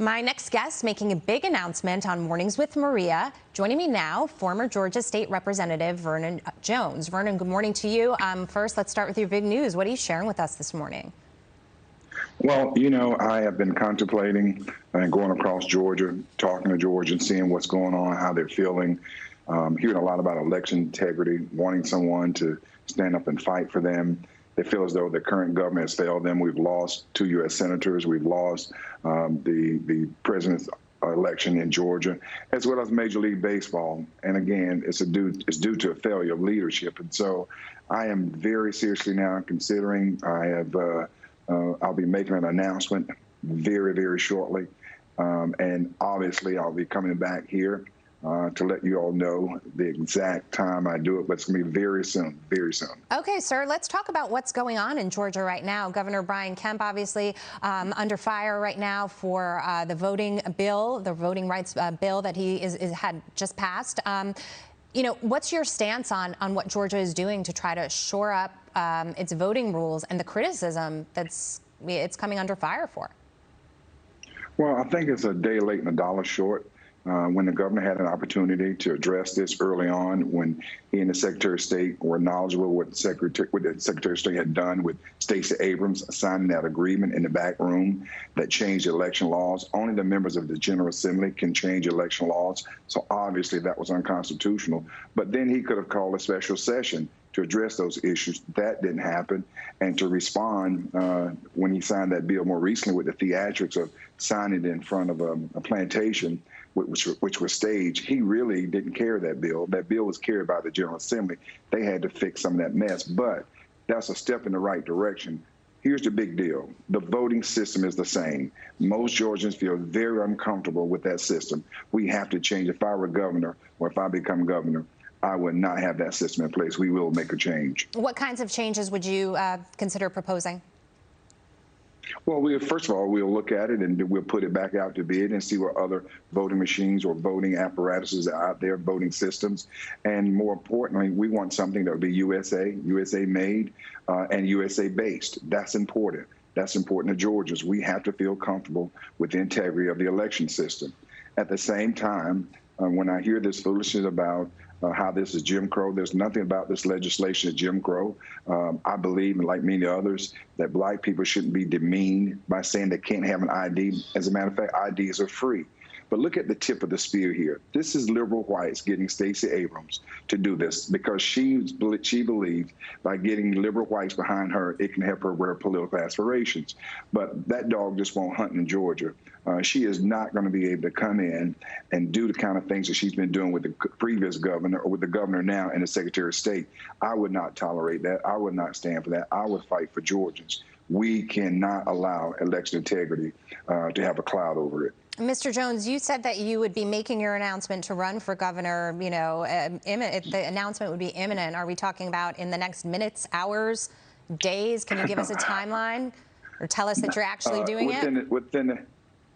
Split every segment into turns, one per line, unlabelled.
My next guest making a big announcement on Mornings with Maria. Joining me now, former Georgia State Representative Vernon Jones. Vernon, good morning to you. First, let's start with your big news. What are you sharing with us this morning?
Well, you know, I have been contemplating and going across Georgia, talking to Georgians, seeing what's going on, how they're feeling, hearing a lot about election integrity, wanting someone to stand up and fight for them. They feel as though the current government has failed them. We've lost 2 U.S. senators. We've lost the president's election in Georgia, as well as Major League Baseball. And again, it's due to a failure of leadership. And so I am very seriously now considering. I'll be making an announcement very, very shortly. And obviously, I'll be coming back here to let you all know the exact time I do it, but it's going to be very soon, very soon. Okay,
sir, let's talk about what's going on in Georgia right now. Governor Brian Kemp, obviously, under fire right now for the voting bill, the voting rights bill that he had just passed. You know, what's your stance on what Georgia is doing to try to shore up its voting rules and the criticism that's it's coming under fire for?
Well, I think it's a day late and a dollar short. When the governor had an opportunity to address this early on, when he and the Secretary of State were knowledgeable of what the Secretary of State had done with Stacey Abrams signing that agreement in the back room that changed election laws. Only the members of the General Assembly can change election laws, so obviously that was unconstitutional. But then he could have called a special session to address those issues. That didn't happen. And to respond when he signed that bill more recently with the theatrics of signing it in front of a plantation, which was staged, he really didn't carry that bill. That bill was carried by the General Assembly. They had to fix some of that mess, but that's a step in the right direction. Here's the big deal. The voting system is the same. Most Georgians feel very uncomfortable with that system. We have to change. If I were governor, or if I become governor, I would not have that system in place. We will make a change.
What kinds of changes would you consider proposing?
Well, first of all, we'll look at it and we'll put it back out to bid and see what other voting machines or voting apparatuses are out there, voting systems. And more importantly, we want something that would be USA made and USA based. That's important. That's important to Georgians. We have to feel comfortable with the integrity of the election system. At the same time, when I hear this foolishness about how this is Jim Crow, there's nothing about this legislation as Jim Crow. I believe, and like many others, that black people shouldn't be demeaned by saying they can't have an ID. As a matter of fact, IDs are free. But look at the tip of the spear here. This is liberal whites getting Stacey Abrams to do this because she believes by getting liberal whites behind her, it can help her with her political aspirations. But that dog just won't hunt in Georgia. She is not going to be able to come in and do the kind of things that she's been doing with the previous governor or with the governor now and the Secretary of State. I would not tolerate that. I would not stand for that. I would fight for Georgians. We cannot allow election integrity to have a cloud over it.
Mr. Jones, you said that you would be making your announcement to run for governor, you know, the announcement would be imminent. Are we talking about in the next minutes, hours, days? Can you give us a timeline or tell us that you're actually doing it?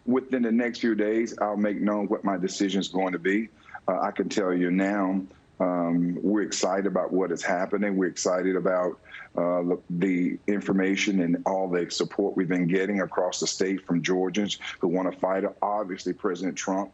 Within the next few days, I'll make known what my decision is going to be. I can tell you now, we're excited about what is happening. We're excited about the information and all the support we've been getting across the state from Georgians who want to fight. Obviously, President Trump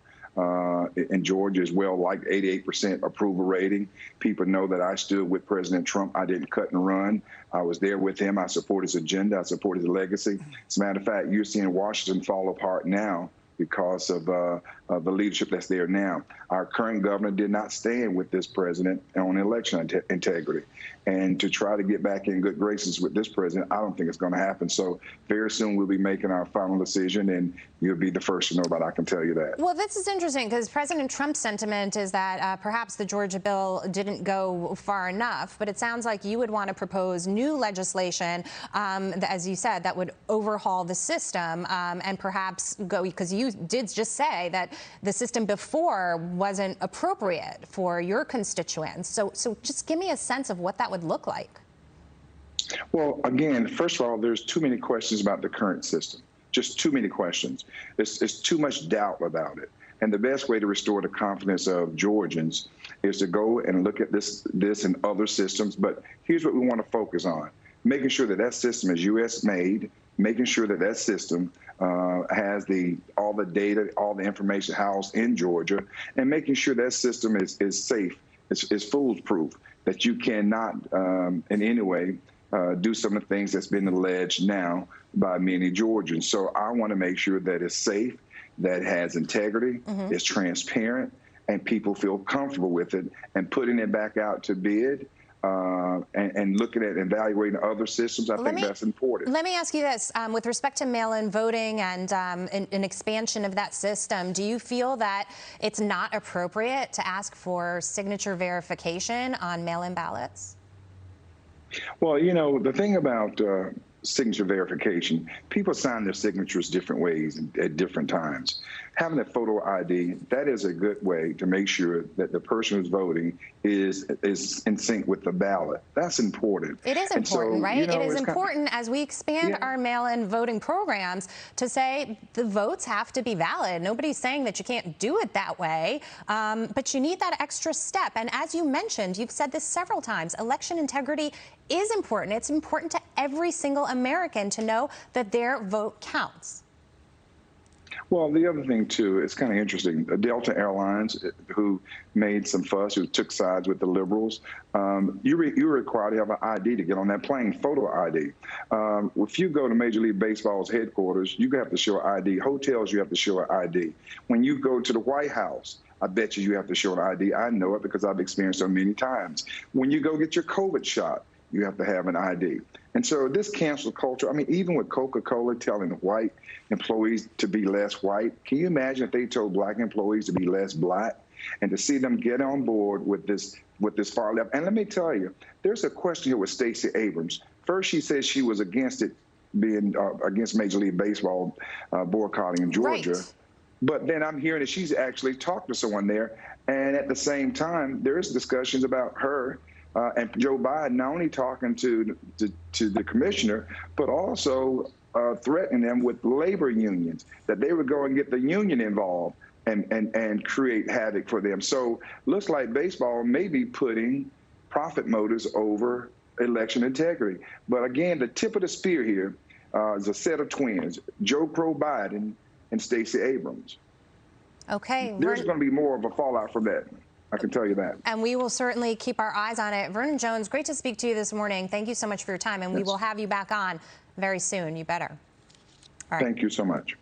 in Georgia as well, like 88% approval rating. People know that I stood with President Trump. I didn't cut and run. I was there with him. I support his agenda. I support his legacy. As a matter of fact, you're seeing Washington fall apart now because of the leadership that's there now. Our current governor did not stand with this president on election integrity. And to try to get back in good graces with this president, I don't think it's going to happen. So very soon we'll be making our final decision, and you'll be the first to know about it, I can tell you that.
Well, this is interesting because President Trump's sentiment is that perhaps the Georgia bill didn't go far enough, but it sounds like you would want to propose new legislation, as you said, that would overhaul the system and perhaps go, because you did just say that the system before wasn't appropriate for your constituents. So just give me a sense of what that would look like.
Well, again, first of all, there's too many questions about the current system. Just too many questions. It's too much doubt about it. And the best way to restore the confidence of Georgians is to go and look at this and other systems. But here's what we want to focus on: making sure that that system is U.S. made, making sure that that system has all the data, all the information housed in Georgia, and making sure that system is safe, is foolproof, that you cannot in any way do some of the things that's been alleged now by many Georgians. So I want to make sure that it's safe, that it has integrity, it's transparent, and people feel comfortable with it, and putting it back out to bid and looking at evaluating other systems. I think that's important.
Let me ask you this. With respect to mail-in voting and an expansion of that system, do you feel that it's not appropriate to ask for signature verification on mail-in ballots?
Well, you know, the thing about signature verification, people sign their signatures different ways at different times. Having a photo ID, that is a good way to make sure that the person who's voting is in sync with the ballot. That's important.
It is important, right? You know, it is important as we expand our mail-in voting programs to say the votes have to be valid. Nobody's saying that you can't do it that way, but you need that extra step. And as you mentioned, you've said this several times, election integrity is important. It's important to every single American to know that their vote counts.
Well, the other thing, too, it's kind of interesting. Delta Airlines, who made some fuss, who took sides with the liberals, you're required to have an ID to get on that plane, photo ID. If you go to Major League Baseball's headquarters, you have to show an ID. Hotels, you have to show an ID. When you go to the White House, I bet you have to show an ID. I know it because I've experienced it many times. When you go get your COVID shot, you have to have an ID. And so this cancel culture, I mean, even with Coca-Cola telling white employees to be less white, can you imagine if they told black employees to be less black? And to see them get on board with this far left. And let me tell you, there's a question here with Stacey Abrams. First, she said she was against it being against Major League Baseball boycotting in Georgia. Right. But then I'm hearing that she's actually talked to someone there. And at the same time, there's discussions about her and Joe Biden not only talking to the commissioner, but also threatening them with labor unions, that they would go and get the union involved and create havoc for them. So looks like baseball may be putting profit motives over election integrity. But again, the tip of the spear here is a set of twins, Joe Crow Biden and Stacey Abrams.
Okay.
There's going to be more of a fallout from that. I can tell you that. And
we will certainly keep our eyes on it. Vernon Jones, great to speak to you this morning. Thank you so much for your time, and we will have you back on very soon. You better. All right.
Thank you so much.